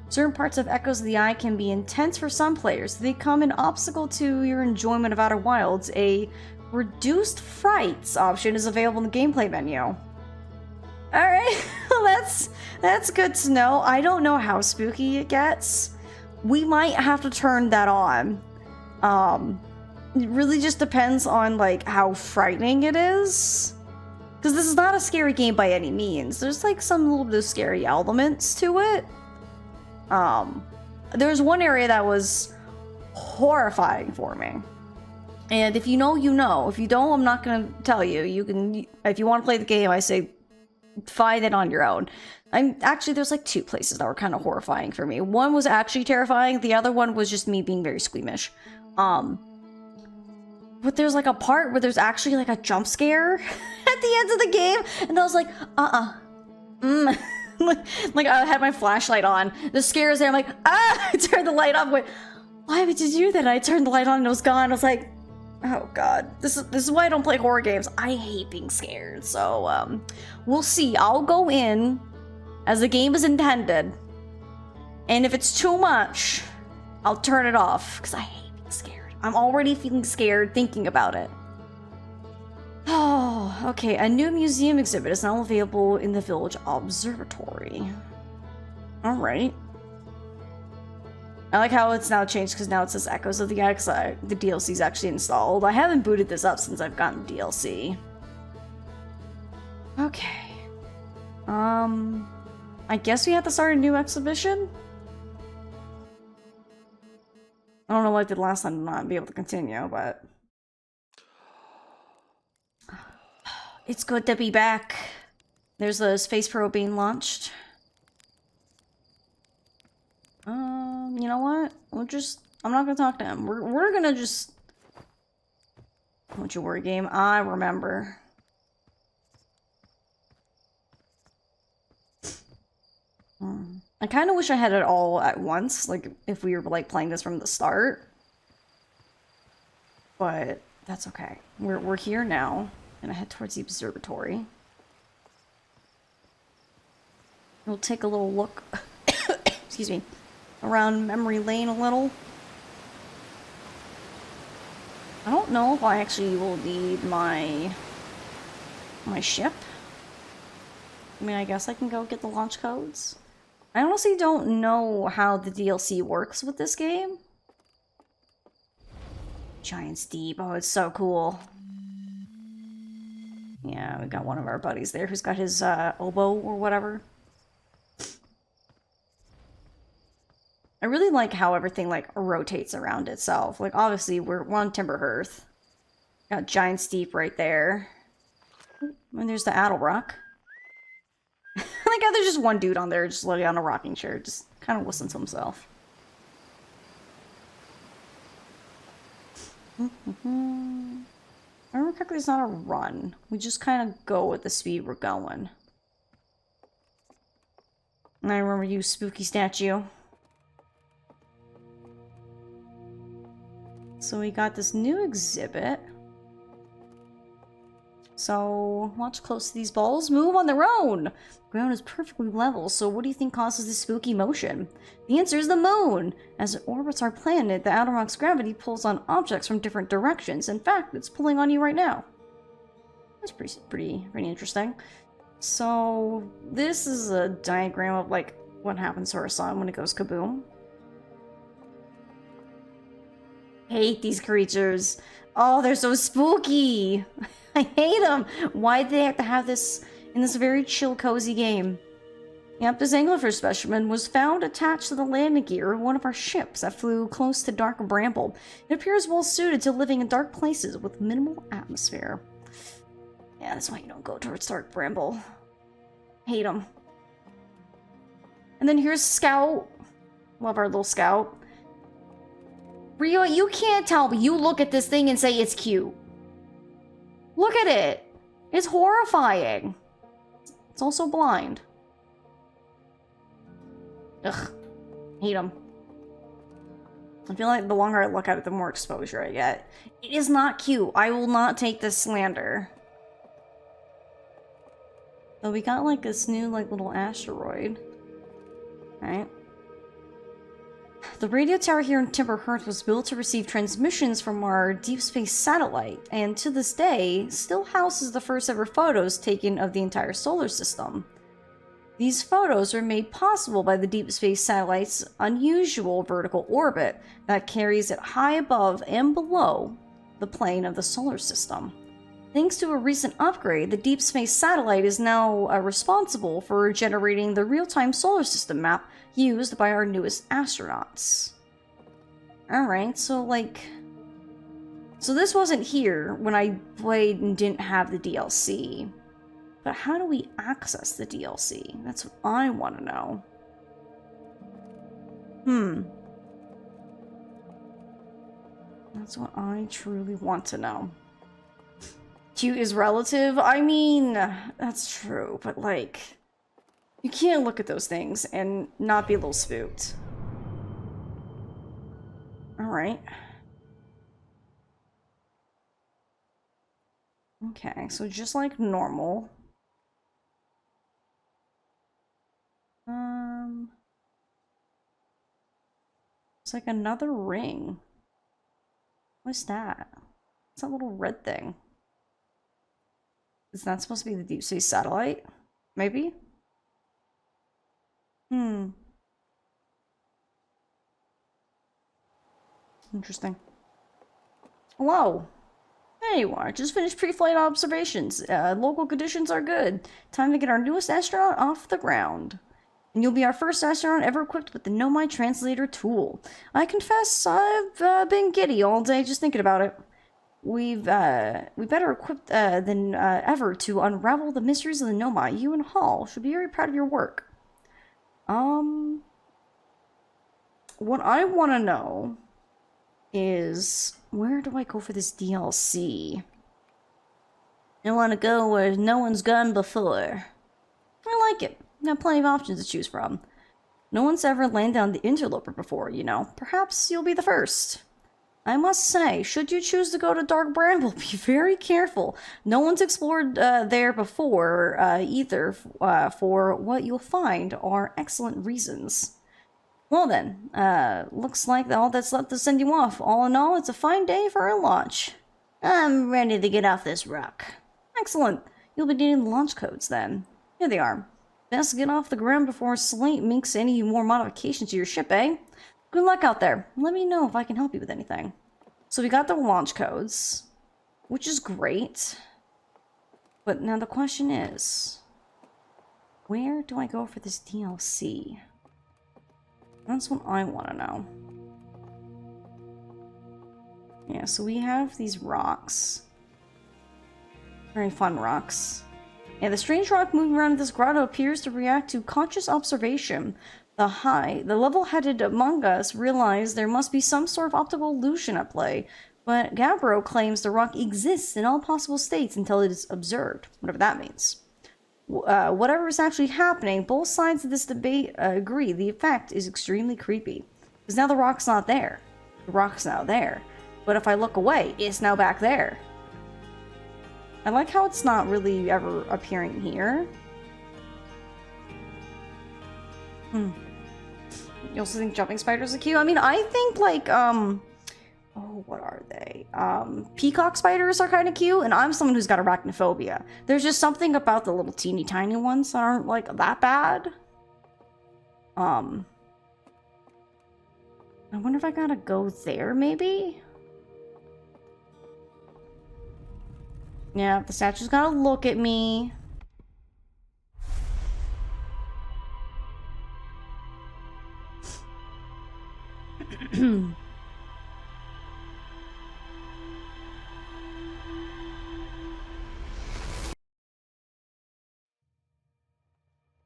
Certain parts of Echoes of the Eye can be intense for some players. They become an obstacle to your enjoyment of Outer Wilds. A reduced frights option is available in the gameplay menu. Alright, well that's good to know. I don't know how spooky it gets. We might have to turn that on. It really just depends on like how frightening it is. Because this is not a scary game by any means. There's like some little bit of scary elements to it. There's one area that was horrifying for me. And if you know, you know. If you don't, I'm not gonna tell you. You can, if you want to play the game, I say find it on your own. There's like two places that were kind of horrifying for me. One was actually terrifying. The other one was just me being very squeamish. But there's like a part where there's actually like a jump scare at the end of the game, and I was like, like I had my flashlight on. The scare is there. I'm like, I turned the light off. Wait, why would you do that? I turned the light on and it was gone. I was like, oh god, this is why I don't play horror games. I hate being scared. So we'll see. I'll go in as the game is intended, and if it's too much, I'll turn it off because I hate being scared. I'm already feeling scared thinking about it. Oh, okay. A new museum exhibit is now available in the Village Observatory. All right. I like how it's now changed because now it says Echoes of the Eye because the DLC is actually installed. I haven't booted this up since I've gotten DLC. Okay. I guess we have to start a new exhibition? I don't know what I did last time to not be able to continue, but... It's good to be back. There's the Space Probe being launched. You know what? I'm not gonna talk to him. We're gonna just... Don't you worry, game. I remember. I kind of wish I had it all at once, like if we were like playing this from the start. But that's okay. We're here now. Gonna head towards the observatory. We'll take a little look, excuse me, around memory lane a little. I don't know if I actually will need my ship. I mean, I guess I can go get the launch codes. I honestly don't know how the DLC works with this game. Giant's Deep. Oh, it's so cool. Yeah, we got one of our buddies there who's got his oboe or whatever. I really like how everything like rotates around itself. Like obviously we're on Timber Hearth. Got Giant's Deep right there. And there's the Adelrock. I like how there's just one dude on there just literally on a rocking chair, just kind of listens to himself. I remember correctly, it's not a run. We just kind of go at the speed we're going. And I remember you, spooky statue. So we got this new exhibit. So, watch close to these balls. Move on their own! The ground is perfectly level, so what do you think causes this spooky motion? The answer is the moon! As it orbits our planet, the outer rock's gravity pulls on objects from different directions. In fact, it's pulling on you right now. That's pretty interesting. So, this is a diagram of, like, what happens to our sun when it goes kaboom. Hate these creatures. Oh, they're so spooky! I hate them! Why'd they have to have this in this very chill, cozy game? Yep, this anglerfish specimen was found attached to the landing gear of one of our ships that flew close to Dark Bramble. It appears well suited to living in dark places with minimal atmosphere. Yeah, that's why you don't go towards Dark Bramble. Hate them. And then here's Scout. Love our little Scout. Rio, you can't tell me. You look at this thing and say it's cute. Look at it. It's horrifying. It's also blind. Ugh. Hate them. I feel like the longer I look at it, the more exposure I get. It is not cute. I will not take this slander. So we got like this new like little asteroid. Right? The radio tower here in Timberhurst was built to receive transmissions from our deep space satellite, and to this day, still houses the first ever photos taken of the entire solar system. These photos were made possible by the deep space satellite's unusual vertical orbit that carries it high above and below the plane of the solar system. Thanks to a recent upgrade, the deep space satellite is now responsible for generating the real-time solar system map used by our newest astronauts. Alright, so this wasn't here when I played and didn't have the DLC. But how do we access the DLC? That's what I want to know. That's what I truly want to know. Cute is relative? I mean, that's true, but like, you can't look at those things and not be a little spooked. Alright. Okay, so just like normal. It's like another ring. What's that? It's that little red thing. Is that supposed to be the deep space satellite? Maybe? Interesting. Hello. There you are. Just finished pre-flight observations. Local conditions are good. Time to get our newest astronaut off the ground. And you'll be our first astronaut ever equipped with the Nomai Translator tool. I confess, I've been giddy all day just thinking about it. We better equipped than ever to unravel the mysteries of the Nomai. You and Hall should be very proud of your work. What I want to know is, where do I go for this DLC? I want to go where no one's gone before. I like it. Got plenty of options to choose from. No one's ever landed on the Interloper before, you know. Perhaps you'll be the first. I must say, should you choose to go to Dark Bramble, be very careful. No one's explored there before, either, for what you'll find are excellent reasons. Well then, looks like all that's left to send you off. All in all, it's a fine day for a launch. I'm ready to get off this rock. Excellent. You'll be needing the launch codes then. Here they are. Best to get off the ground before Slate makes any more modifications to your ship, eh? Good luck out there. Let me know if I can help you with anything. So we got the launch codes, which is great. But now the question is, where do I go for this DLC? That's what I want to know. Yeah, so we have these rocks. Very fun rocks. Yeah, the strange rock moving around in this grotto appears to react to conscious observation. The level-headed among us realize there must be some sort of optical illusion at play, but Gabbro claims the rock exists in all possible states until it is observed, whatever that means. Whatever is actually happening, both sides of this debate agree the effect is extremely creepy. Because now the rock's not there. The rock's now there. But if I look away, it's now back there. I like how it's not really ever appearing here. You also think jumping spiders are cute? I mean, I think like, oh, what are they? Peacock spiders are kind of cute, and I'm someone who's got arachnophobia. There's just something about the little teeny tiny ones that aren't like that bad. I wonder if I gotta go there, maybe? Yeah, the statue's gotta look at me.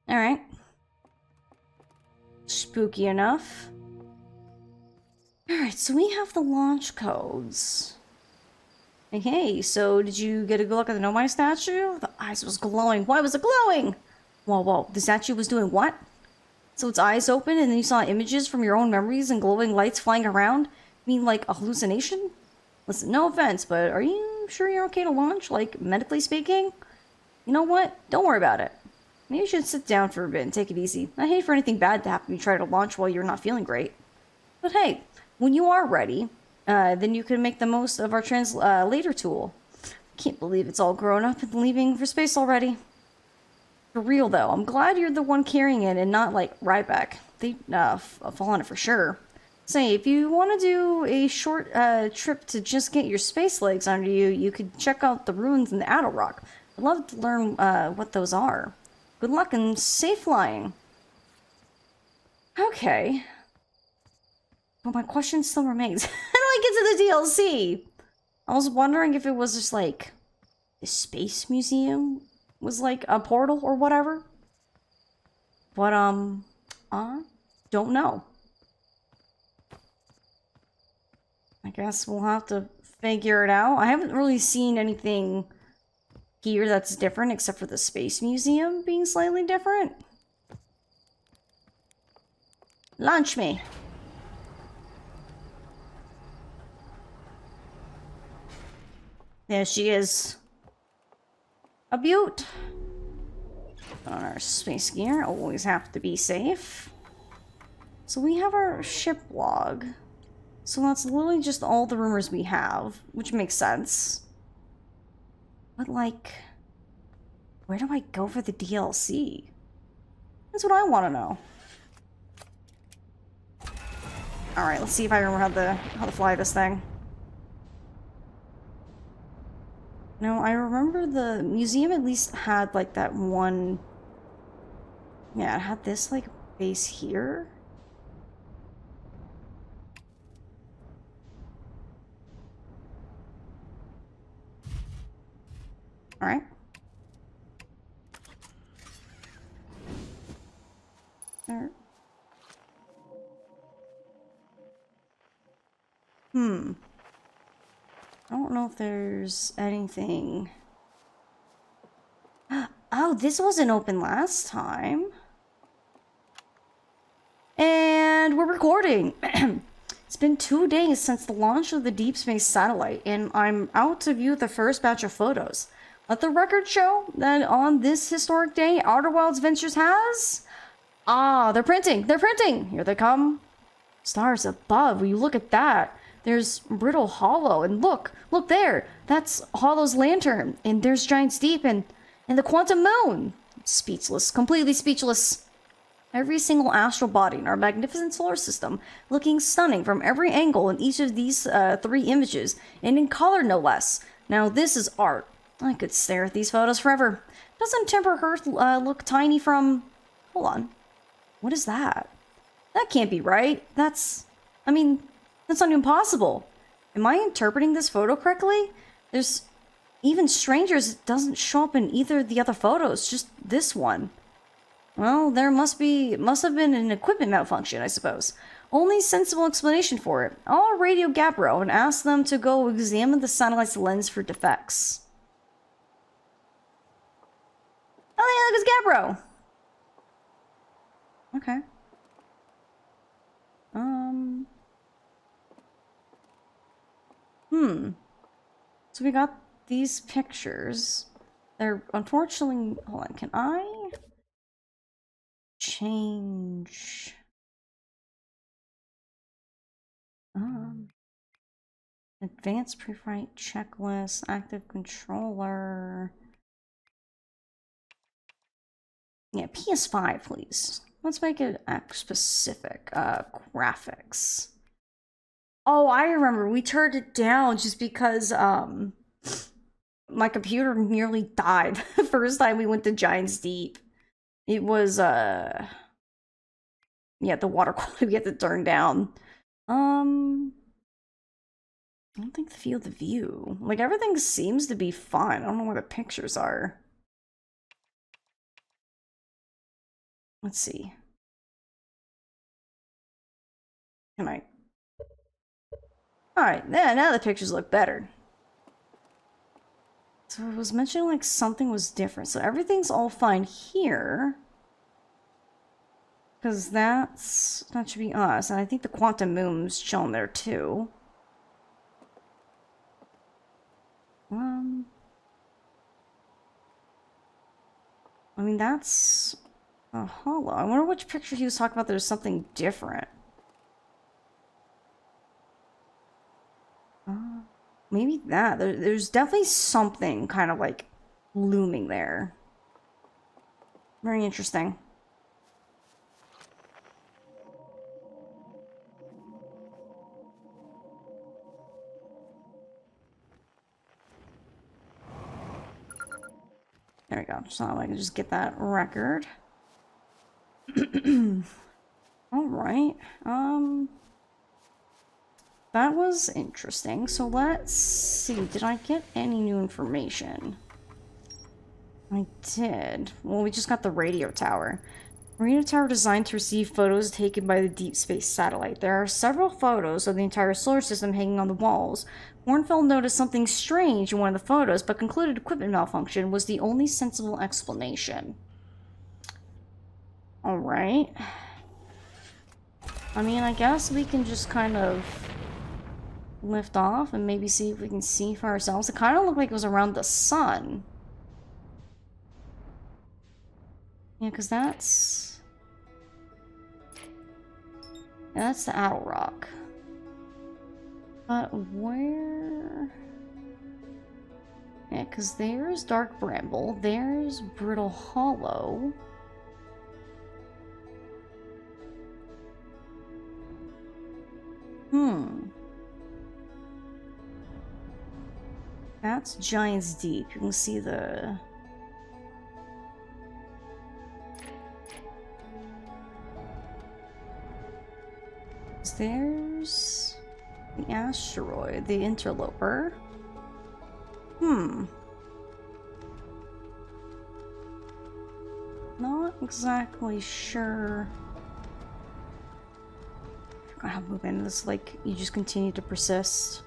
Alright. Spooky enough. Alright, so we have the launch codes. Okay, so did you get a good look at the Nomai statue? The eyes was glowing. Why was it glowing? Whoa, the statue was doing what? So its eyes open and then you saw images from your own memories and glowing lights flying around? You mean like a hallucination? Listen, no offense, but are you sure you're okay to launch? Like, medically speaking? You know what? Don't worry about it. Maybe you should sit down for a bit and take it easy. I hate for anything bad to happen when you try to launch while you're not feeling great. But hey, when you are ready, then you can make the most of our translator tool. Can't believe it's all grown up and leaving for space already. For real though, I'm glad you're the one carrying it and not like Ryback. They'd fall on it for sure. Say, if you want to do a short trip to just get your space legs under you, you could check out the ruins in the Adel Rock. I'd love to learn what those are. Good luck and safe flying. Okay. But my question still remains. How do I get to the DLC? I was wondering if it was just like the Space Museum was like a portal or whatever. But I don't know. I guess we'll have to figure it out. I haven't really seen anything here that's different except for the Space Museum being slightly different. Launch me. There she is. A beaut. On our space gear, always have to be safe. So we have our ship log. So that's literally just all the rumors we have, which makes sense. But like, where do I go for the DLC? That's what I want to know. All right, let's see if I remember how to fly this thing. No, I remember the museum at least had like that one. Yeah, it had this like base here. All right. There. I don't know if there's anything. Oh, this wasn't open last time. And we're recording. It's been 2 days since the launch of the Deep Space satellite, and I'm out to view the first batch of photos. Let the record show that on this historic day, Outer Wilds Ventures has... Ah, they're printing! They're printing! Here they come. Stars above, will you look at that? There's Brittle Hollow, and look there! That's Hollow's lantern, and there's Giant's Deep, and the Quantum Moon! Speechless, completely speechless. Every single astral body in our magnificent solar system, looking stunning from every angle in each of these 3 images, and in color no less. Now this is art. I could stare at these photos forever. Doesn't Temper Earth look tiny from... Hold on. What is that? That can't be right. That's not even possible. Am I interpreting this photo correctly? There's even strangers, it doesn't show up in either of the other photos, just this one. Well, there must have been an equipment malfunction, I suppose. Only sensible explanation for it. I'll radio Gabbro and ask them to go examine the satellite's lens for defects. Oh, yeah, look, it's Gabbro! Okay. So we got these pictures. They're unfortunately... Hold on, can I... change... Advanced pre-flight checklist, active controller... Yeah, PS5, please. Let's make it specific. Graphics. Oh, I remember. We turned it down just because, my computer nearly died the first time we went to Giant's Deep. It was, yeah, the water quality we had to turn down. I don't think the field of view. Like, everything seems to be fine. I don't know where the pictures are. Let's see. Can I... Alright, yeah, now the pictures look better. So it was mentioning like something was different. So everything's all fine here. Because that should be us. And I think the Quantum Moon's shown there too. I mean, that's a hollow. I wonder which picture he was talking about. There's something different. Maybe that. There's definitely something kind of like looming there. Very interesting. There we go. So I can just get that record. Alright. That was interesting. So let's see. Did I get any new information? I did. Well, we just got the radio tower. Radio tower designed to receive photos taken by the deep space satellite. There are several photos of the entire solar system hanging on the walls. Warnfeld noticed something strange in one of the photos, but concluded equipment malfunction was the only sensible explanation. Alright. I mean, I guess we can just kind of lift off and maybe see if we can see for ourselves. It kind of looked like it was around the sun. Yeah, because that's the Owl Rock. But where... Yeah, because there's Dark Bramble, there's Brittle Hollow. That's Giant's Deep. You can see the... There's the asteroid, the interloper. Not exactly sure. I forgot how to move into this, like, you just continue to persist.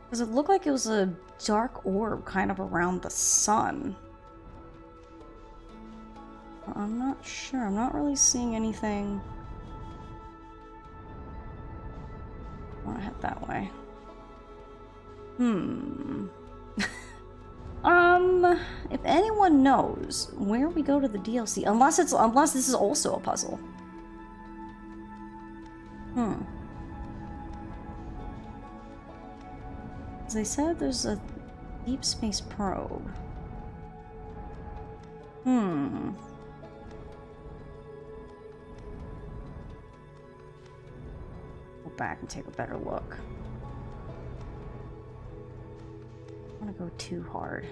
Because it looked like it was a dark orb kind of around the sun. I'm not sure. I'm not really seeing anything. I want to head that way. If anyone knows where we go to the DLC, unless this is also a puzzle. As they said, there's a deep space probe. Go back and take a better look. I don't want to go too hard.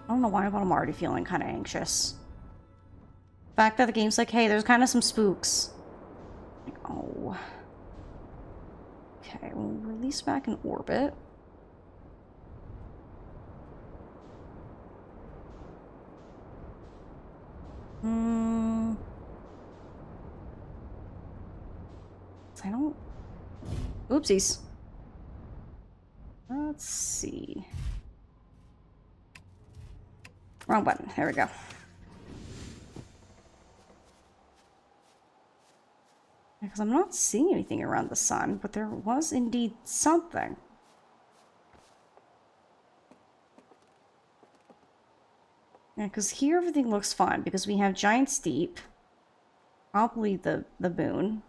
I don't know why, but I'm already feeling kind of anxious. The fact that the game's like, hey, there's kind of some spooks. Like, oh. Okay, we'll release back in orbit. I don't... Oopsies. Let's see. Wrong button. There we go. Because I'm not seeing anything around the sun, but there was indeed something. Yeah, because here everything looks fine, because we have Giant's Deep. Probably the Boon.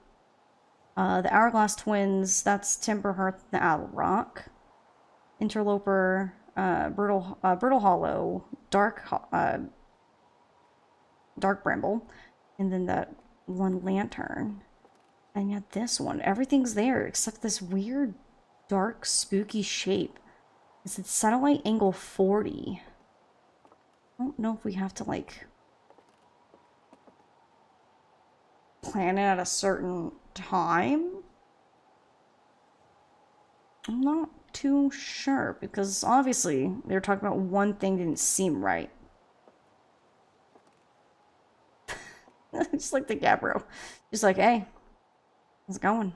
The Hourglass Twins, that's Timberhearth, the Owl Rock. Interloper, Brittle Hollow, Dark Bramble, and then that one lantern. And yet this one, everything's there except this weird, dark, spooky shape. It's at satellite angle 40. I don't know if we have to, like, plan it at a certain time. I'm not too sure, because obviously they were talking about one thing didn't seem right. Just like the Gabbro. Just like, hey, how's it going?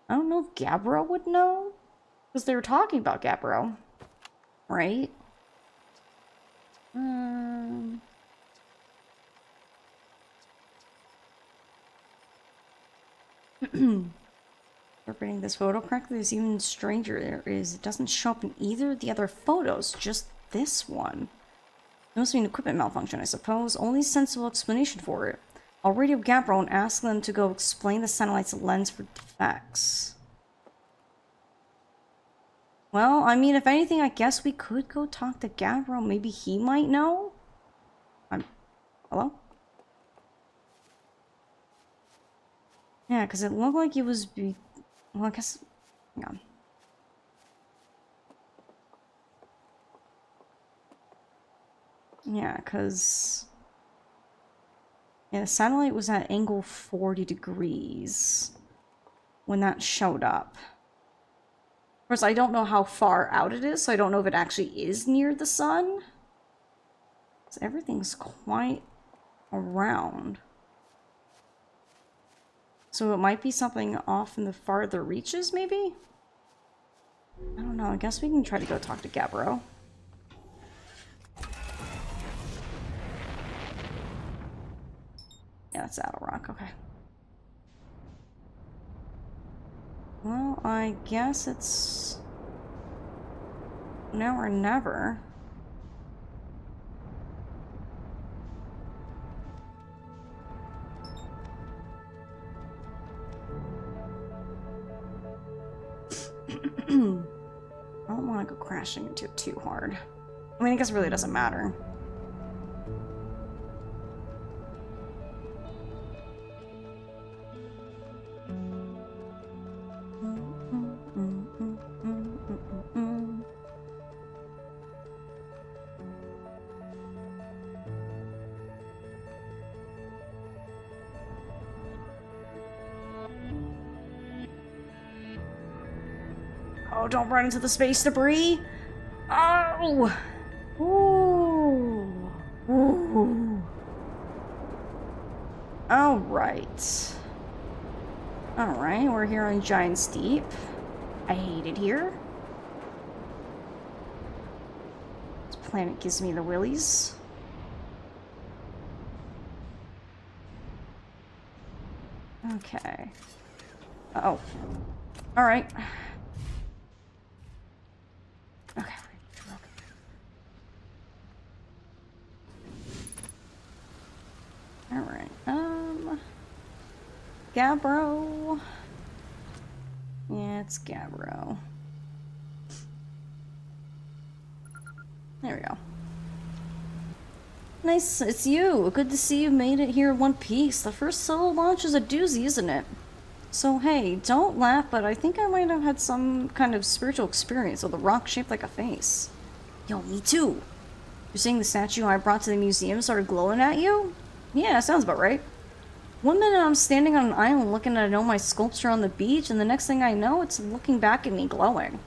I don't know if Gabbro would know, because they were talking about Gabbro, right? Interpreting this photo correctly is even stranger. It doesn't show up in either of the other photos, just this one. must be an equipment malfunction, I suppose. Only sensible explanation for it. I'll radio Gabbro and ask them to go explain the satellite's lens for defects. Well, I mean, if anything, I guess we could go talk to Gabbro. Maybe he might know? Hello? Yeah, because it looked like it was... Well, I guess... Hang on. Yeah, because... Yeah, the satellite was at angle 40 degrees when that showed up. Of course, I don't know how far out it is, so I don't know if it actually is near the sun. So everything's quite around. So it might be something off in the farther reaches, maybe? I don't know, I guess we can try to go talk to Gabbro. Yeah, that's Saddle Rock, okay. Well, I guess it's now or never. I don't want to go crashing into it too hard. I mean, I guess it really doesn't matter. Oh, don't run into the space debris! Oh! Ooh! Ooh! Alright. Alright, we're here on Giant's Deep. I hate it here. This planet gives me the willies. Okay. Uh-oh. Alright. Okay. Alright, Gabbro. Yeah, it's Gabbro. There we go. Nice, it's you. Good to see you made it here in one piece. The first solo launch is a doozy, isn't it? So hey, don't laugh, but I think I might have had some kind of spiritual experience with a rock shaped like a face. Yo, me too. You're saying the statue I brought to the museum started glowing at you? Yeah, sounds about right. One minute I'm standing on an island looking at an Omai sculpture on the beach, and the next thing I know, it's looking back at me glowing.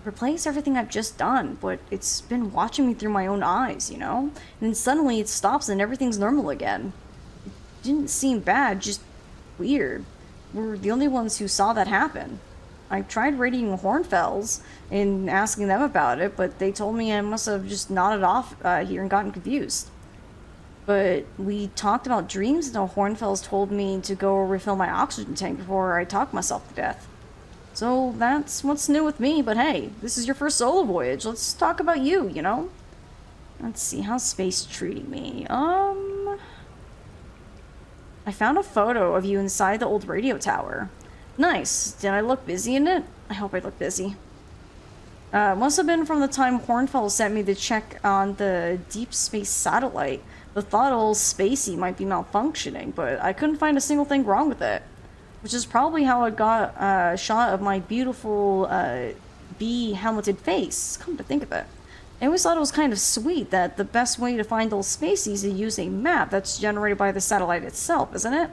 Replace everything I've just done, but it's been watching me through my own eyes, you know? And then suddenly it stops and everything's normal again. It didn't seem bad, just weird. We're the only ones who saw that happen. I tried radioing Hornfells and asking them about it, but they told me I must have just nodded off here and gotten confused. But we talked about dreams until Hornfells told me to go refill my oxygen tank before I talked myself to death. So that's what's new with me, but hey, this is your first solo voyage. Let's talk about you, you know? Let's see, how's space treating me? I found a photo of you inside the old radio tower. Nice. Did I look busy in it? I hope I look busy. Must have been from the time Hornfell sent me to check on the deep space satellite. The thought old Spacey might be malfunctioning, but I couldn't find a single thing wrong with it. Which is probably how I got a shot of my beautiful bee-helmeted face, come to think of it. I always thought it was kind of sweet that the best way to find old Spacey is to use a map that's generated by the satellite itself, isn't it?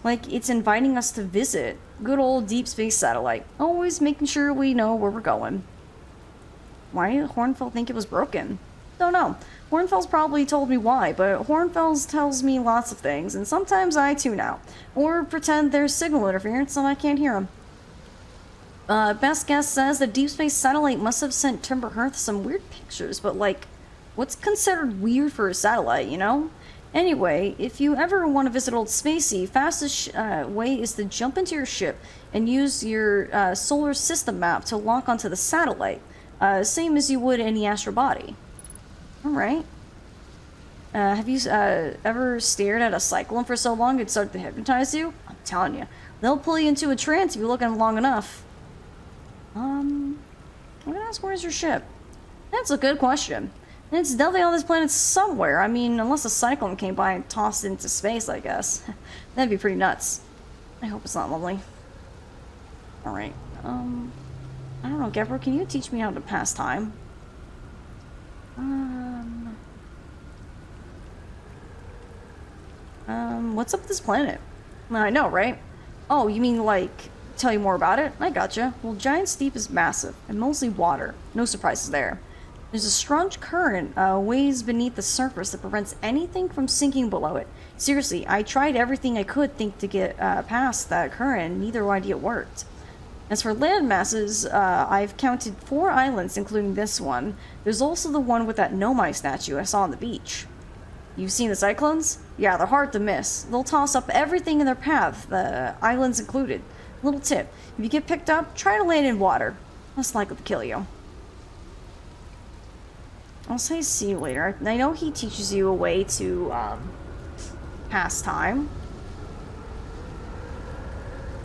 Like, it's inviting us to visit. Good old deep space satellite. Always making sure we know where we're going. Why did Hornfell think it was broken? Don't know. Hornfell's probably told me why, but Hornfell's tells me lots of things, and sometimes I tune out. Or pretend there's signal interference and I can't hear him. Best guess says the deep space satellite must have sent Timberhearth some weird pictures, but like, what's considered weird for a satellite, you know? Anyway, if you ever want to visit Old Spacey, fastest way is to jump into your ship and use your solar system map to lock onto the satellite. Same as you would any astral body. Alright. Have you ever stared at a cyclone for so long it started to hypnotize you? I'm telling you, they'll pull you into a trance if you look at them long enough. I'm gonna ask, where's your ship? That's a good question. And it's definitely on this planet somewhere. I mean, unless a cyclone came by and tossed it into space, I guess. That'd be pretty nuts. I hope it's not lovely. Alright, I don't know, Gabriel, can you teach me how to pass time? What's up with this planet? Well, I know, right? Oh, you mean, like, tell you more about it? I gotcha. Well, Giant's Deep is massive, and mostly water. No surprises there. There's a strong current ways beneath the surface that prevents anything from sinking below it. Seriously, I tried everything I could think to get past that current, and neither idea worked. As for land masses, I've counted 4 islands, including this one. There's also the one with that Nomai statue I saw on the beach. You've seen the cyclones? Yeah, they're hard to miss. They'll toss up everything in their path, the islands included. Little tip, if you get picked up, try to land in water. Less likely to kill you. I'll say see you later. I know he teaches you a way to, pass time.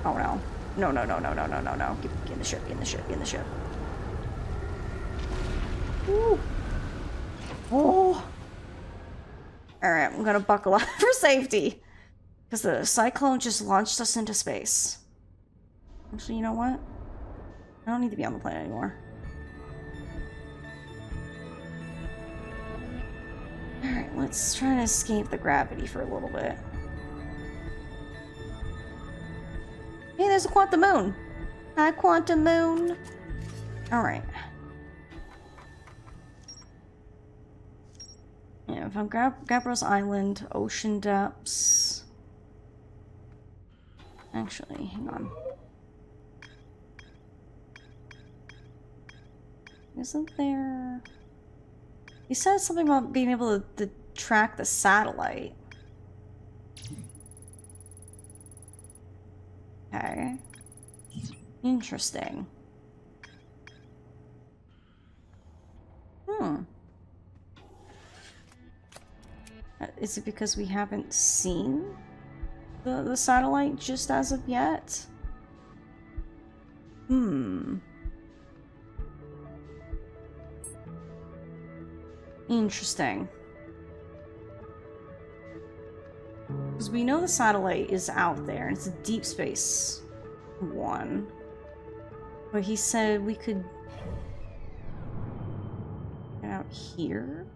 Oh no. No. Get in the ship, get in the ship, get in the ship. Ooh. Oh. Alright, I'm gonna buckle up for safety. Because the cyclone just launched us into space. Actually, you know what? I don't need to be on the planet anymore. Alright, let's try to escape the gravity for a little bit. Hey, there's a quantum moon! Hi, quantum moon! Alright. Yeah, if I'm Gabriel's Island, ocean depths. Actually, hang on. Isn't there... He said something about being able to track the satellite. Okay. Interesting. Is it because we haven't seen the satellite just as of yet? Interesting. Because we know the satellite is out there, and it's a deep space one. But he said we could get out here?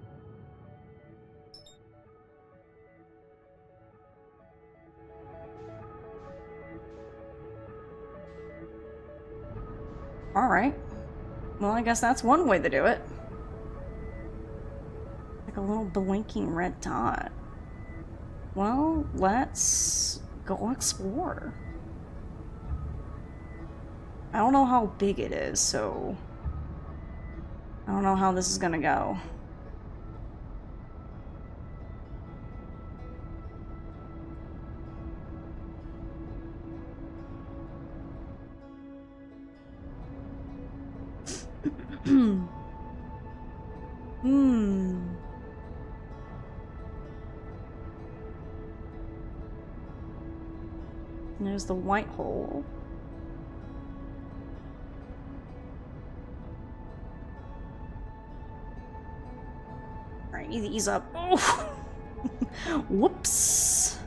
Alright. Well, I guess that's one way to do it. Like a little blinking red dot. Well, let's go explore. I don't know how big it is, so I don't know how this is gonna go. And there's the white hole. Alright, ease up. Oh. Whoops.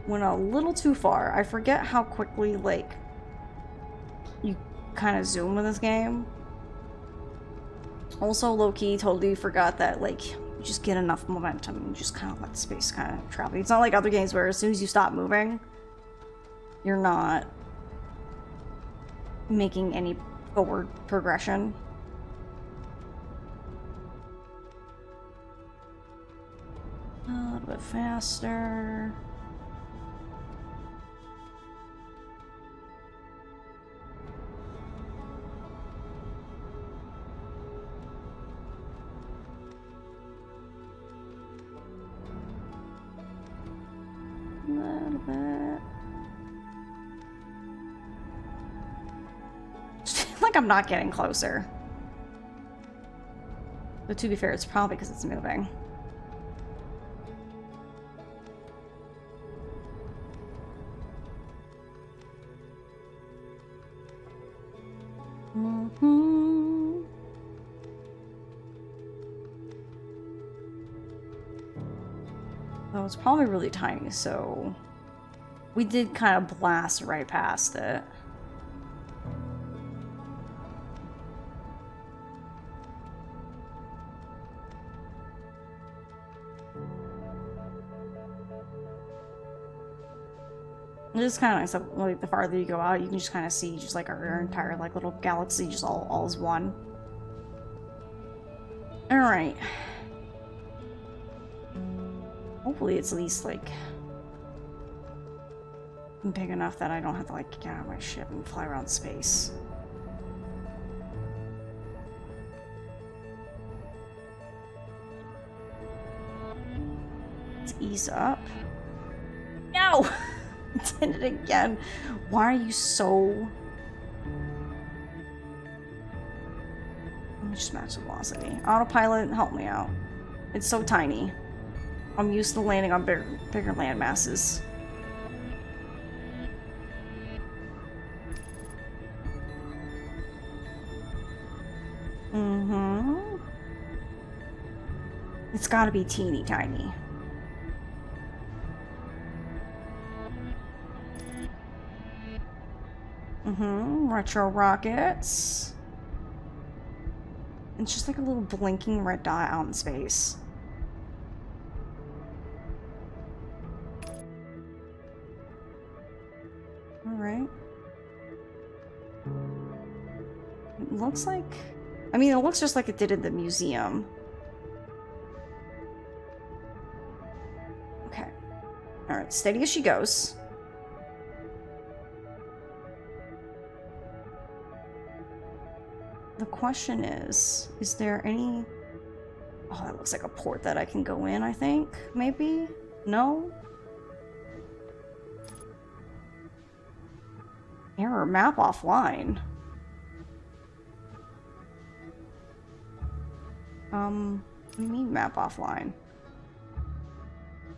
Went a little too far. I forget how quickly, like, you kind of zoom in this game. Also, low-key, totally forgot that, like, you just get enough momentum and just kind of let the space kind of travel. It's not like other games where as soon as you stop moving, you're not making any forward progression. A little bit faster. A little bit. Like I'm not getting closer. But to be fair, it's probably because it's moving. Mm-hmm. Well, it's probably really tiny, so we did kind of blast right past it. It's kind of nice that, like, the farther you go out, you can just kind of see just like our entire like little galaxy, just all as one. All right. Hopefully, it's at least like big enough that I don't have to like get out of my ship and fly around space. Let's ease up. No. Did it again. Why are you so... Let me just match the velocity. Autopilot, help me out. It's so tiny. I'm used to landing on bigger land masses. Mm-hmm. It's gotta be teeny tiny. Retro rockets. It's just like a little blinking red dot out in space. Alright. It looks like... I mean, it looks just like it did in the museum. Okay. Alright, steady as she goes. The question is there any... Oh, that looks like a port that I can go in, I think. Maybe? No? Error, map offline. What do you mean map offline?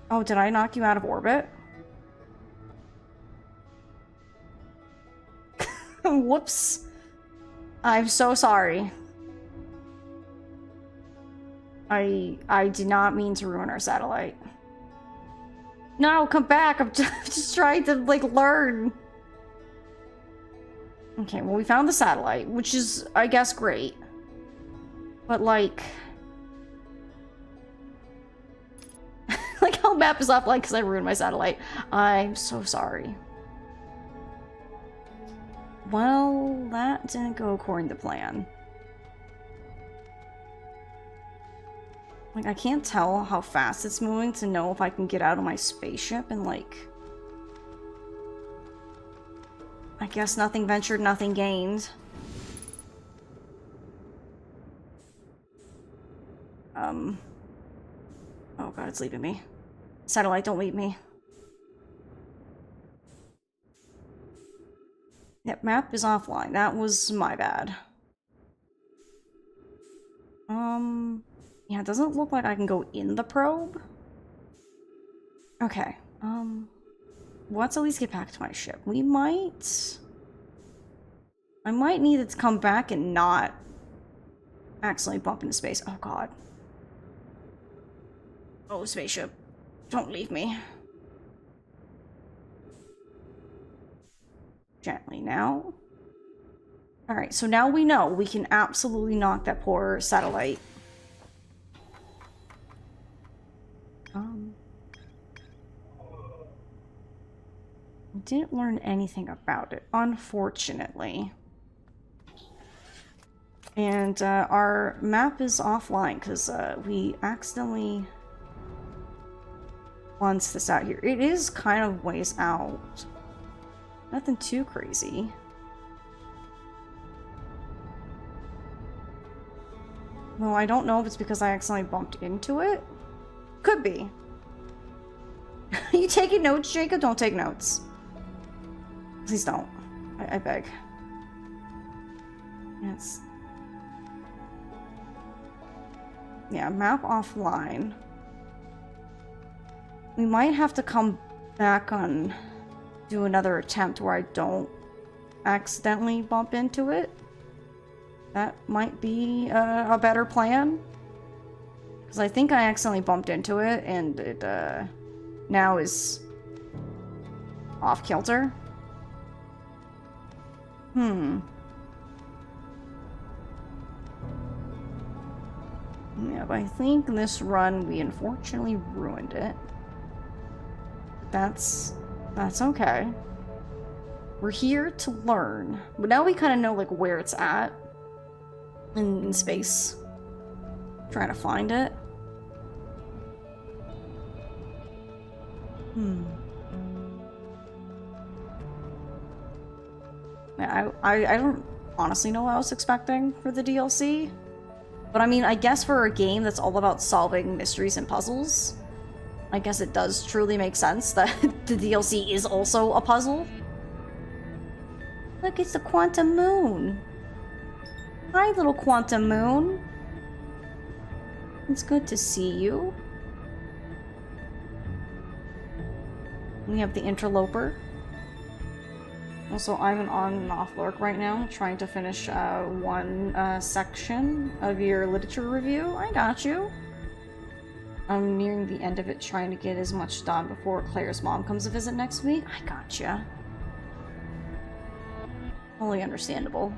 Oh, did I knock you out of orbit? Whoops. I'm so sorry. I did not mean to ruin our satellite. No, come back. I'm just trying to, like, learn. Okay, well, we found the satellite, which is, I guess, great. But, like... like, how map is offline because I ruined my satellite. I'm so sorry. Well, that didn't go according to plan. Like, I can't tell how fast it's moving to know if I can get out of my spaceship and, like... I guess nothing ventured, nothing gained. Oh god, it's leaving me. Satellite, don't leave me. Yep, map is offline. That was my bad. Yeah, it doesn't look like I can go in the probe. Okay, let's at least get back to my ship. I might need it to come back and not accidentally bump into space. Oh god. Oh, spaceship. Don't leave me. Gently now. Alright, so now we know we can absolutely knock that poor satellite. Didn't learn anything about it, unfortunately. And our map is offline because we accidentally launched this out here. It is kind of ways out. Nothing too crazy. Well, I don't know if it's because I accidentally bumped into it. Could be. You taking notes, Jacob? Don't take notes. Please don't. I beg. Yes. Yeah, map offline. We might have to come back on... do another attempt where I don't accidentally bump into it. That might be a better plan. Because I think I accidentally bumped into it, and it now is off kilter. Yeah, but I think this run we unfortunately ruined it. That's okay. We're here to learn. But now we kind of know like where it's at in space. Trying to find it. I don't honestly know what I was expecting for the DLC. But I mean, I guess for a game that's all about solving mysteries and puzzles, I guess it does truly make sense that the DLC is also a puzzle. Look, it's the Quantum Moon. Hi, little Quantum Moon. It's good to see you. We have the Interloper. Also, I'm an on and off lurk right now, trying to finish one section of your literature review. I got you. I'm nearing the end of it, trying to get as much done before Claire's mom comes to visit next week. I gotcha. Totally understandable.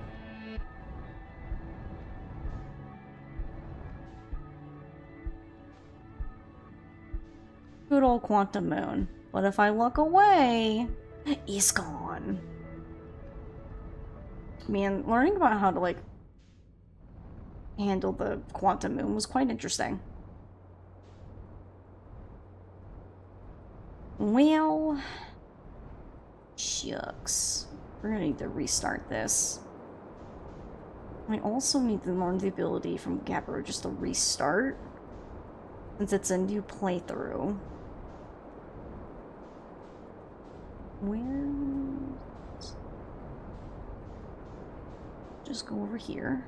Good old Quantum Moon. But if I look away, he's gone. Man, learning about how to, like, handle the Quantum Moon was quite interesting. Well, shucks. We're gonna need to restart this. I also need to learn the ability from Gabbro just to restart, since it's a new playthrough. Where? Just go over here.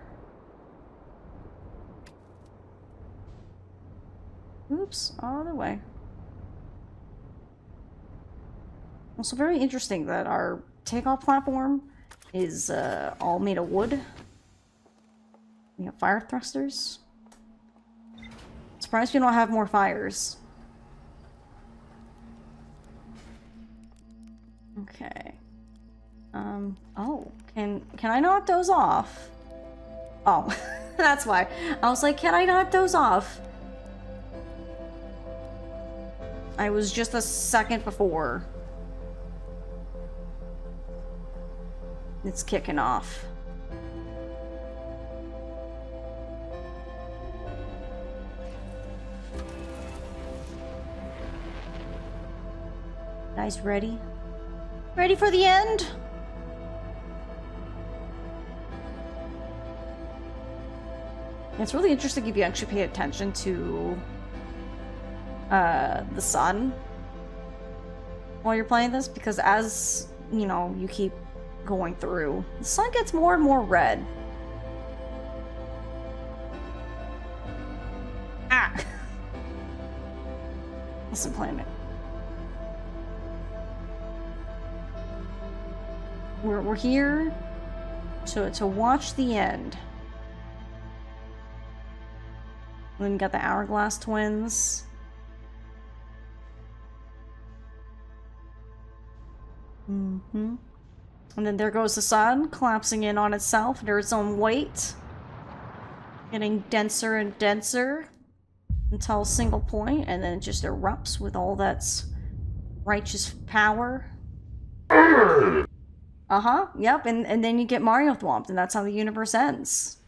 Oops, other way. Also very interesting that our takeoff platform is all made of wood. We have fire thrusters. Surprised we don't have more fires. Okay. Oh, can I knock those off? Oh, that's why. I was like, can I knock those off? I was just a second before. It's kicking off. Guys, ready? Ready for the end? It's really interesting if you actually pay attention to the sun while you're playing this, because as, you know, you keep going through, the sun gets more and more red. Ah! Listen, planet. We're here to watch the end. Then we got the Hourglass Twins. And then there goes the sun, collapsing in on itself under its own weight. Getting denser and denser until a single point, and then it just erupts with all that's righteous power. Uh-huh, yep, and then you get Mario Thwomped, and that's how the universe ends.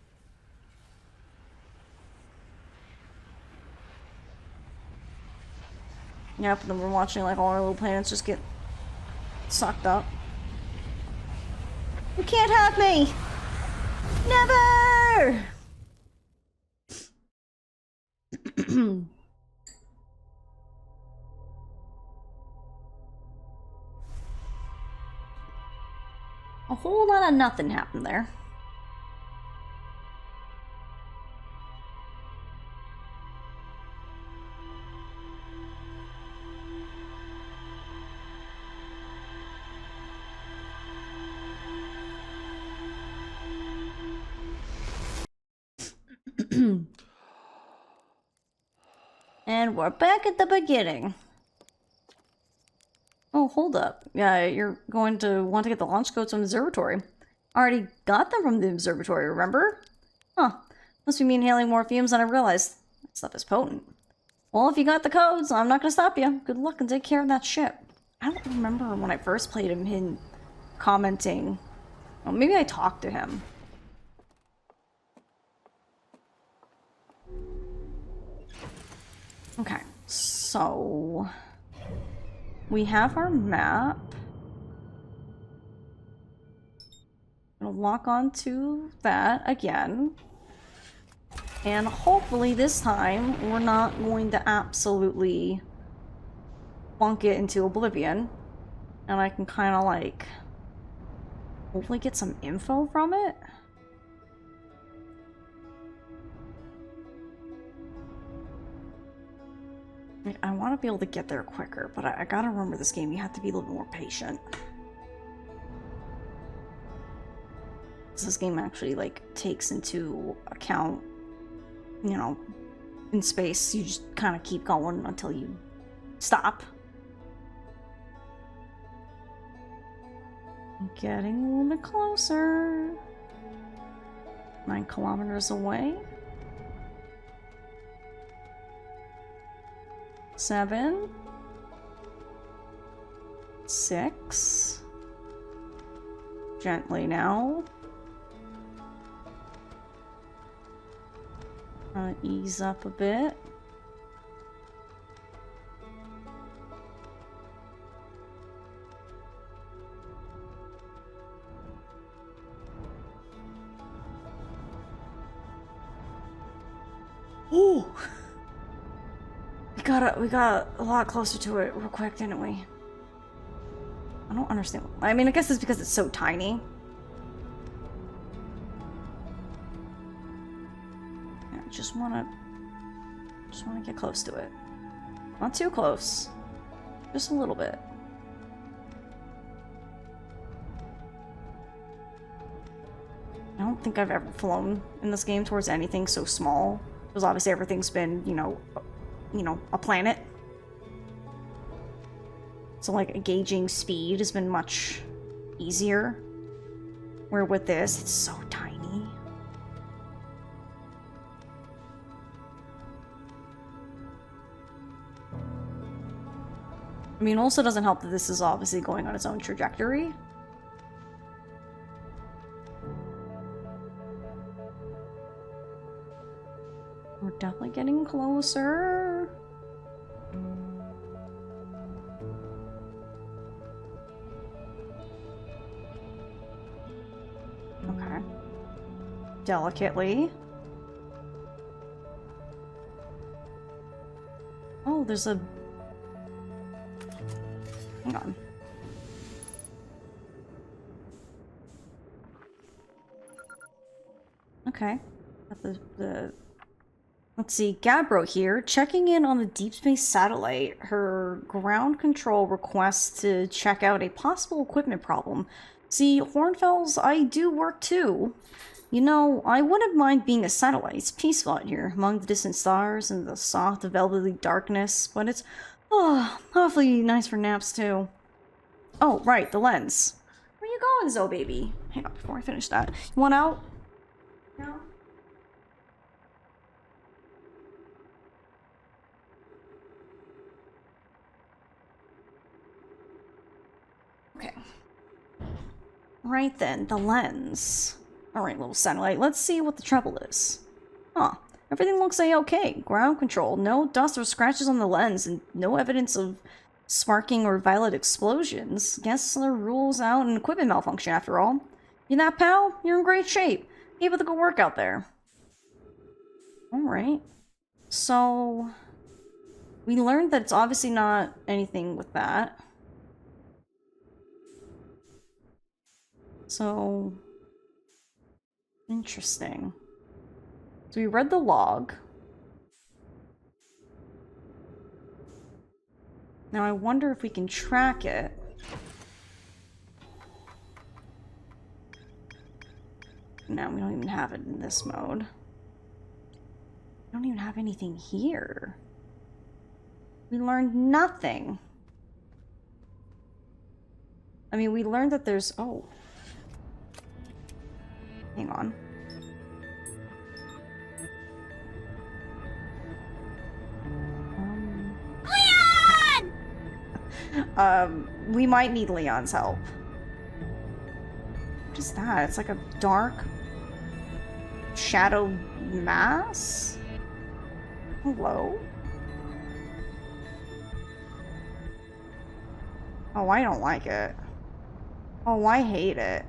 Yep, and then we're watching like all our little planets just get sucked up. You can't have me! Never! A whole lot of nothing happened there. And we're back at the beginning. Oh, hold up. Yeah, you're going to want to get the launch codes from the observatory. Already got them from the observatory, remember? Huh. Must be me inhaling more fumes than I realized. That stuff is potent. Well, if you got the codes, I'm not gonna stop you. Good luck and take care of that ship. I don't remember when I first played him commenting. Well, maybe I talked to him. Okay, so we have our map. We'll lock onto that again. And hopefully this time we're not going to absolutely plunk it into oblivion. And I can kind of like hopefully get some info from it. I want to be able to get there quicker, but I gotta remember this game, you have to be a little more patient. This game actually like takes into account, you know, in space you just kind of keep going until you stop. I'm getting a little bit closer. 9 kilometers away. 7. 6. Gently now. Ease up a bit. Ooh! We got a lot closer to it real quick, didn't we? I don't understand. I mean, I guess it's because it's so tiny. Yeah, just wanna get close to it. Not too close. Just a little bit. I don't think I've ever flown in this game towards anything so small. Because obviously everything's been, you know, a planet. So like gauging speed has been much easier. Where with this, it's so tiny. I mean, also doesn't help that this is obviously going on its own trajectory. We're definitely getting closer. Okay. Delicately. Oh, there's a... Hang on. Okay. Got the... Let's see, Gabbro here, checking in on the Deep Space satellite. Her ground control requests to check out a possible equipment problem. See, Hornfels, I do work too. You know, I wouldn't mind being a satellite. It's peaceful out here, among the distant stars and the soft, velvety darkness, but it's, awfully nice for naps too. Oh, right, the lens. Where you going, Zoe baby? Hang on, before I finish that. You want out? No? Okay. Right then, the lens. Alright, little satellite, let's see what the trouble is. Huh. Everything looks A-okay. Ground control, no dust or scratches on the lens, and no evidence of sparking or violet explosions. Guess there rules out an equipment malfunction after all. You that, pal? You're in great shape. Keep up the good work out there. Alright. So... we learned that it's obviously not anything with that. So... interesting. So we read the log. Now I wonder if we can track it. No, we don't even have it in this mode. I don't even have anything here. We learned nothing. I mean, we learned that there's... Oh. Hang on. Leon! We might need Leon's help. What is that? It's like a dark shadow mass? Hello? Oh, I don't like it. Oh, I hate it.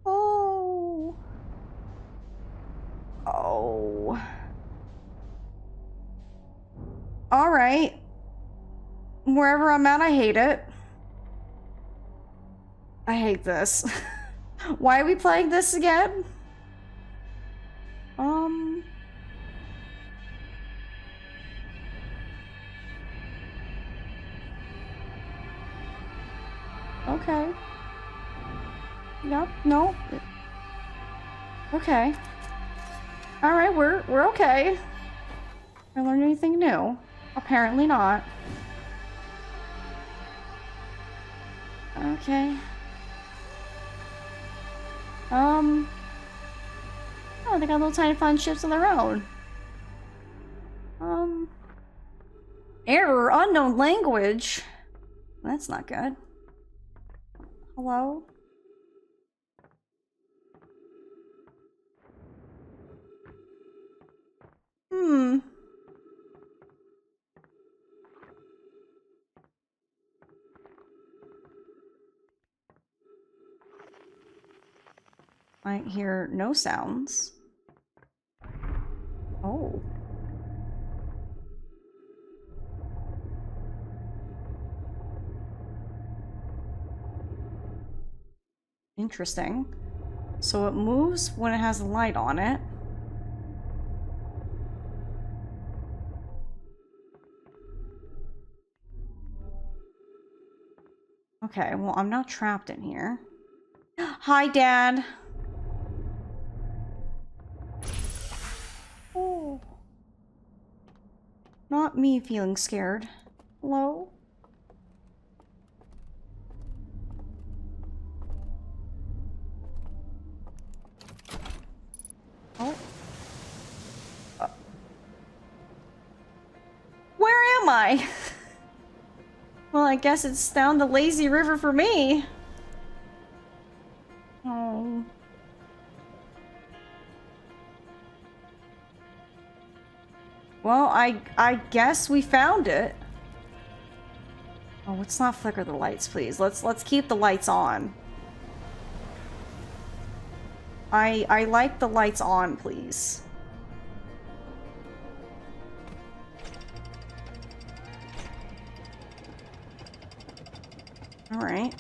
Oh. Oh. Alright. Wherever I'm at, I hate it. I hate this. Why are we playing this again? Okay. Nope, no. Okay. Alright, we're okay. I learned anything new? Apparently not. Okay. Oh, they got little tiny fun ships of their own. Error, unknown language. That's not good. Hello? I hear no sounds. Oh. Interesting. So it moves when it has a light on it. Okay, well, I'm not trapped in here. Hi, Dad. Oh. Not me feeling scared. Hello? Oh. Where am I? Well, I guess it's down the lazy river for me. Oh. Well, I guess we found it. Oh, let's not flicker the lights, please. Let's keep the lights on. I like the lights on, please. All right.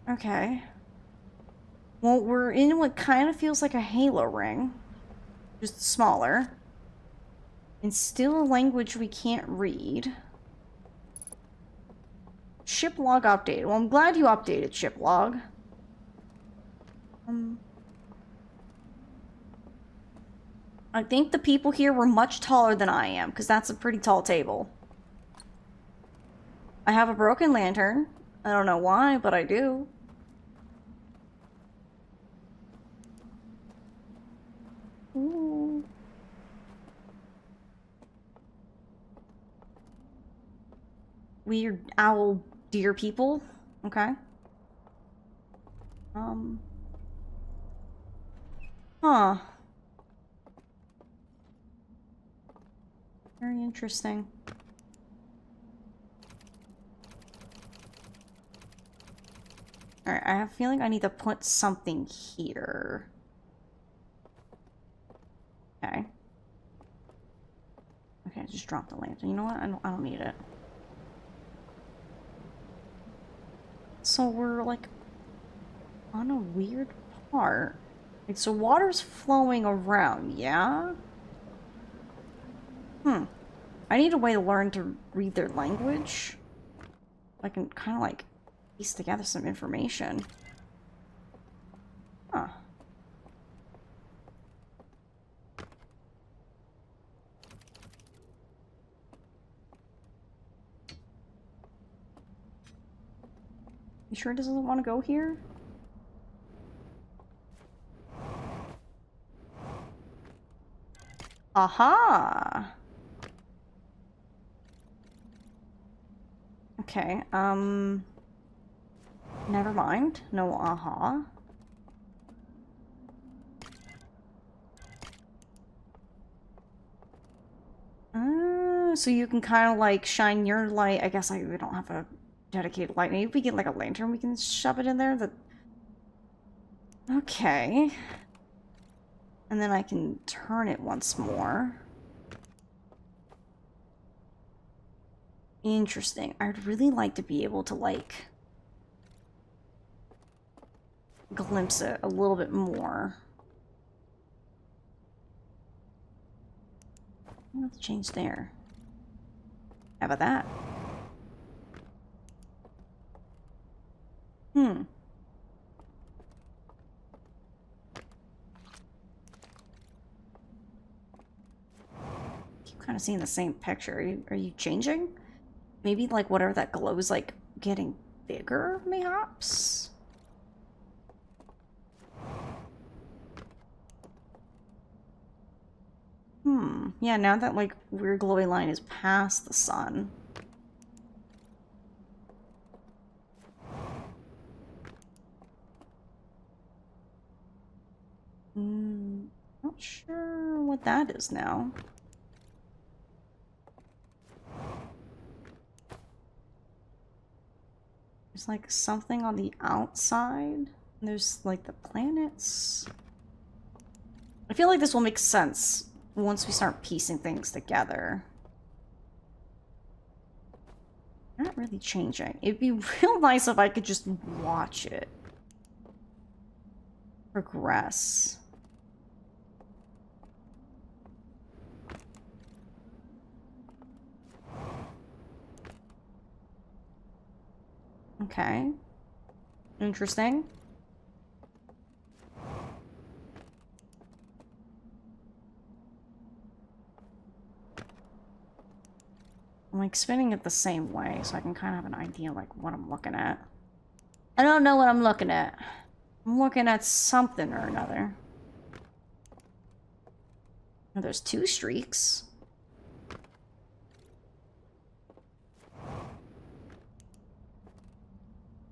Okay. Well, we're in what kind of feels like a halo ring. Just smaller. And still a language we can't read. Ship log updated. Well, I'm glad you updated ship log. I think the people here were much taller than I am, because that's a pretty tall table. I have a broken lantern. I don't know why, but I do. Ooh. Weird owl deer people. Okay. Huh. Very interesting. Alright, I have a feeling I need to put something here. Okay. Okay, just drop the lantern. You know what? I don't need it. So we're like on a weird part. Like, so water's flowing around, yeah? I need a way to learn to read their language. I can kind of like piece together some information. sure it doesn't want to go here? Aha! Okay, never mind. No aha. So you can kind of like shine your light. I guess we don't have a dedicated light. Maybe we get like a lantern, we can shove it in there. Okay. And then I can turn it once more. Interesting. I'd really like to be able to like glimpse it a little bit more. What's changed there? How about that? Keep kind of seeing the same picture. Are you changing? Maybe like whatever that glow is like getting bigger, mayhaps? Yeah, now that like weird glowy line is past the sun. Not sure what that is now. There's like something on the outside. There's like the planets. I feel like this will make sense once we start piecing things together. Not really changing. It'd be real nice if I could just watch it progress. Okay. Interesting. I'm like spinning it the same way so I can kind of have an idea like what I'm looking at. I don't know what I'm looking at. I'm looking at something or another. Oh, there's two streaks.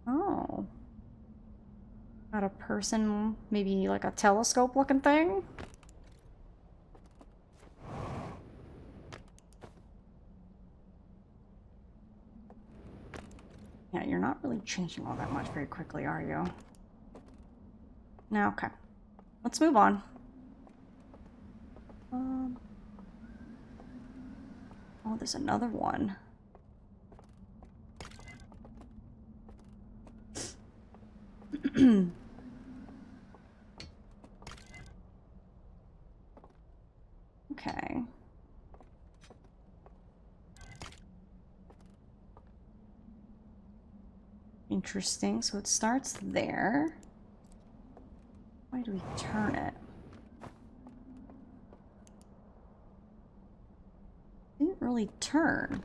Oh. Got a person, maybe like a telescope looking thing? Yeah, you're not really changing all that much very quickly, are you? No, okay. Let's move on. Oh, there's another one. Okay. Interesting. So it starts there. Why do we turn it? Didn't really turn.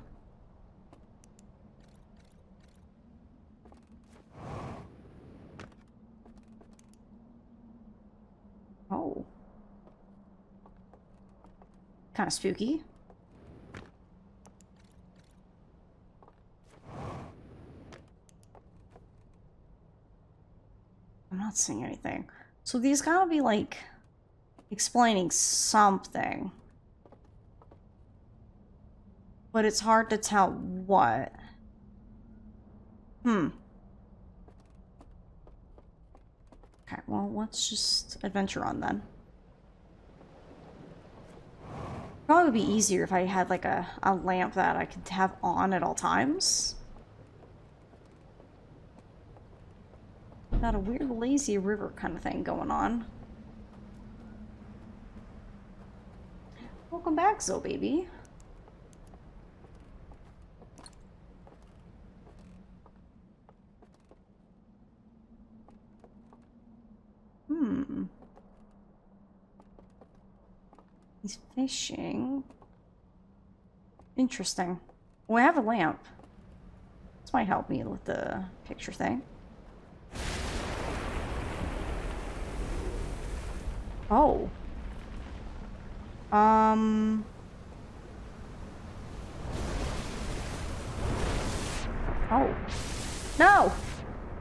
Oh. Kind of spooky. I'm not seeing anything. So these gotta be like explaining something. But it's hard to tell what. Okay, well, let's just adventure on then. Probably be easier if I had like a lamp that I could have on at all times. Got a weird lazy river kind of thing going on. Welcome back, Zo baby. He's fishing. Interesting. Well, I have a lamp. This might help me with the picture thing. Oh. Oh. No!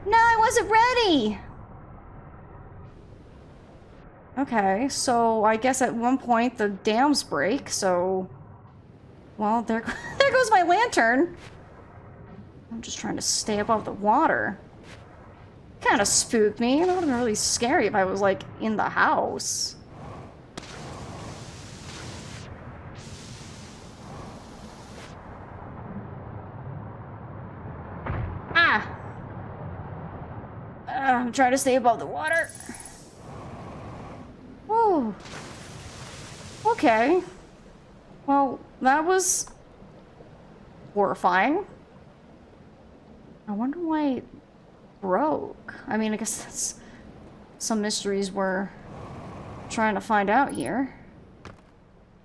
No, I wasn't ready! Okay, so I guess at one point the dams break, so... Well, there goes my lantern! I'm just trying to stay above the water. Kinda spooked me. It would have been really scary if I was, like, in the house. Ah! I'm trying to stay above the water. Oh. Okay. Well, that was horrifying. I wonder why it broke. I mean, I guess that's some mysteries we're trying to find out here.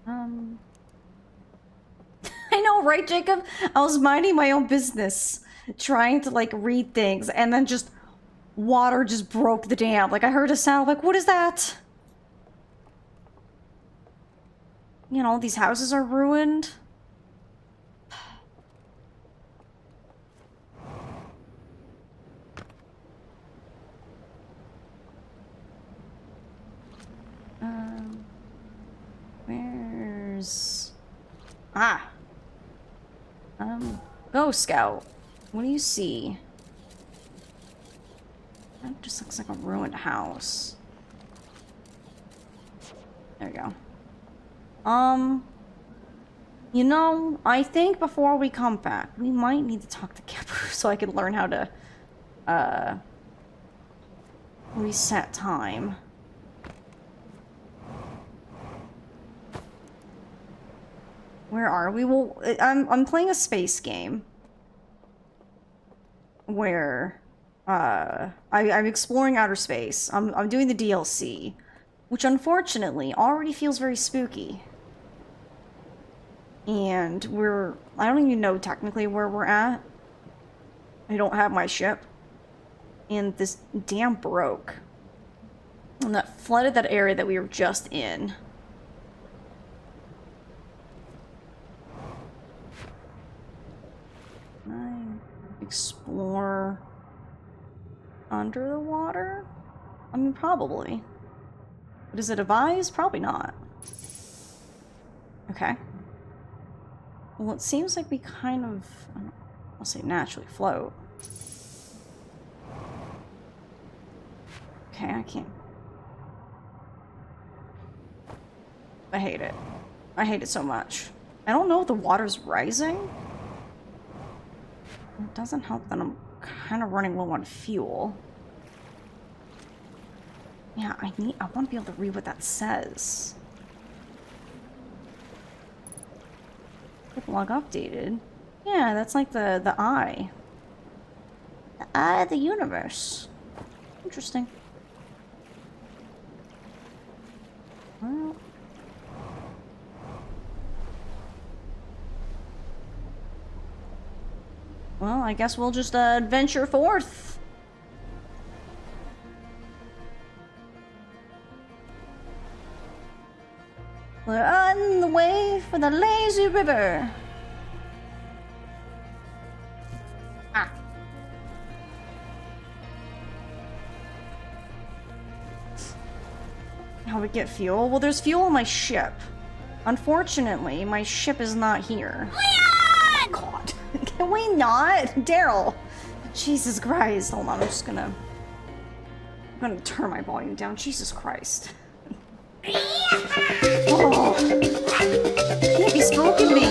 I know, right, Jacob? I was minding my own business, trying to, like, read things, and then just water just broke the dam. Like, I heard a sound, like, what is that? You know, these houses are ruined. Where's... Ah! Ghost Scout. What do you see? That just looks like a ruined house. There we go. You know, I think before we come back, we might need to talk to Kipper so I can learn how to, reset time. Where are we? Well, I'm playing a space game where I'm exploring outer space. I'm doing the DLC, which unfortunately already feels very spooky. And I don't even know technically where we're at. I don't have my ship. And this dam broke. And that flooded that area that we were just in. Can I explore under the water? I mean, probably. But is it advised? Probably not. Okay. Well, it seems like we kind of, I'll say naturally float. Okay, I can't. I hate it. I hate it so much. I don't know if the water's rising. It doesn't help that I'm kind of running low on fuel. Yeah, I want to be able to read what that says. Log updated. Yeah, that's like the eye. The eye of the universe. Interesting. Well, I guess we'll just adventure forth. We're on the way for the lazy river. Ah. How we get fuel? Well, there's fuel on my ship. Unfortunately, my ship is not here. Leon! God. Can we not? Daryl. Jesus Christ. Hold on, I'm gonna turn my volume down. Jesus Christ. Oh. Can't be smoking me.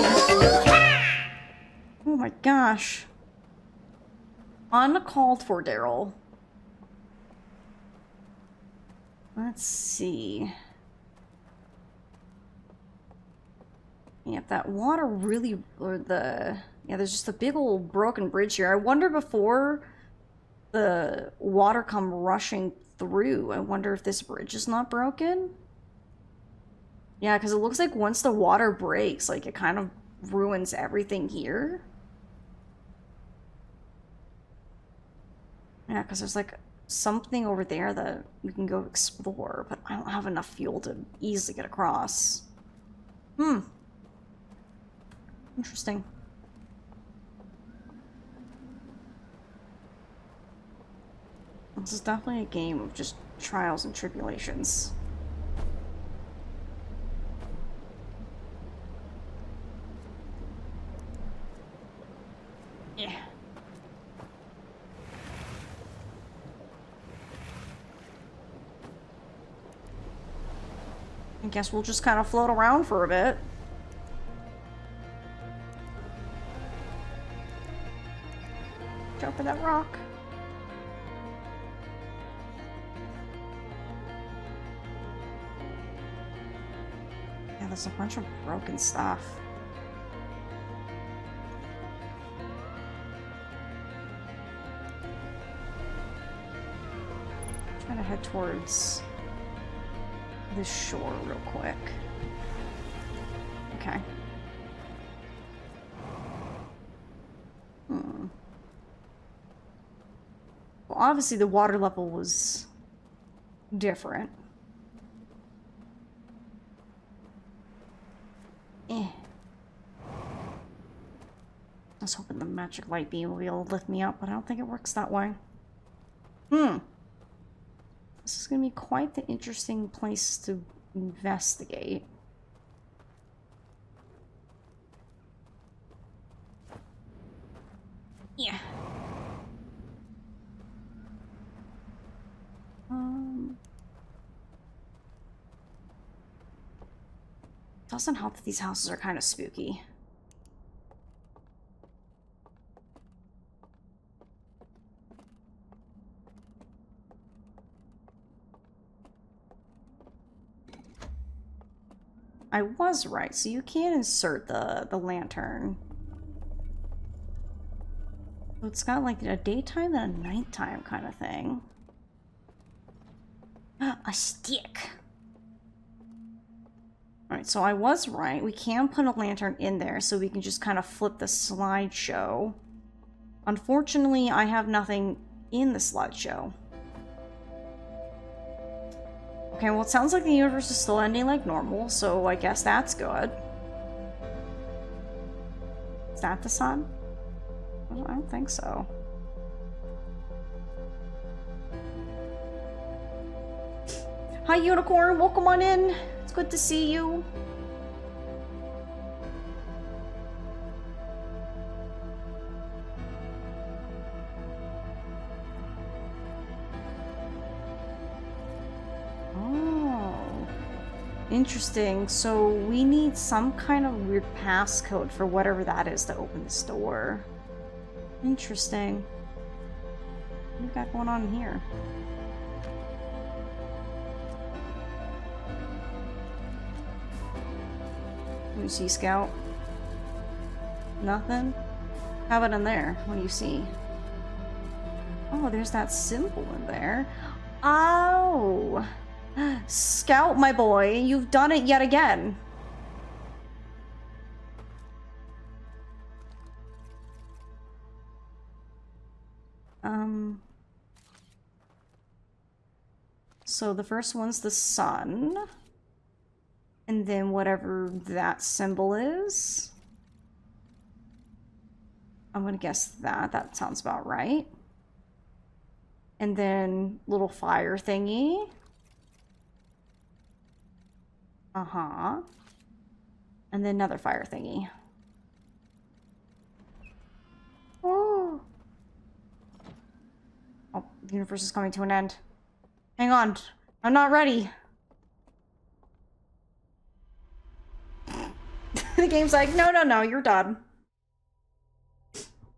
Oh my gosh. Uncalled for, Daryl. Let's see. Yeah, if that water really, yeah, there's just a big old broken bridge here. I wonder before the water come rushing through, I wonder if this bridge is not broken? Yeah, because it looks like once the water breaks, like, it kind of ruins everything here. Yeah, because there's, like, something over there that we can go explore, but I don't have enough fuel to easily get across. Interesting. This is definitely a game of just trials and tribulations. Yeah. I guess we'll just kind of float around for a bit. Jump in that rock. Yeah, there's a bunch of broken stuff. I'm trying to head towards this shore real quick. Okay. Well, obviously the water level was different. I was hoping the magic light beam will be able to lift me up, but I don't think it works that way. This is going to be quite the interesting place to investigate. Yeah. Doesn't help that these houses are kind of spooky. I was right, so you can insert the lantern. So it's got like a daytime and a nighttime kind of thing. A stick. Alright, so I was right. We can put a lantern in there so we can just kind of flip the slideshow. Unfortunately, I have nothing in the slideshow. Okay, well, it sounds like the universe is still ending like normal, so I guess that's good. Is that the sun? I don't think so. Hi, Unicorn. Welcome on in. It's good to see you. Interesting. So we need some kind of weird passcode for whatever that is to open this door. Interesting. What do we got going on here? What do you see, Scout? Nothing? How about in there? What do you see? Oh, there's that symbol in there. Oh! Scout, my boy, you've done it yet again. So the first one's the sun. And then whatever that symbol is. I'm gonna guess that. That sounds about right. And then little fire thingy. Uh-huh. And then another fire thingy. Oh. Oh, the universe is coming to an end. Hang on. I'm not ready. The game's like, no, no, no, you're done.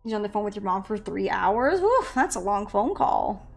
You're on the phone with your mom for 3 hours? Woo, that's a long phone call.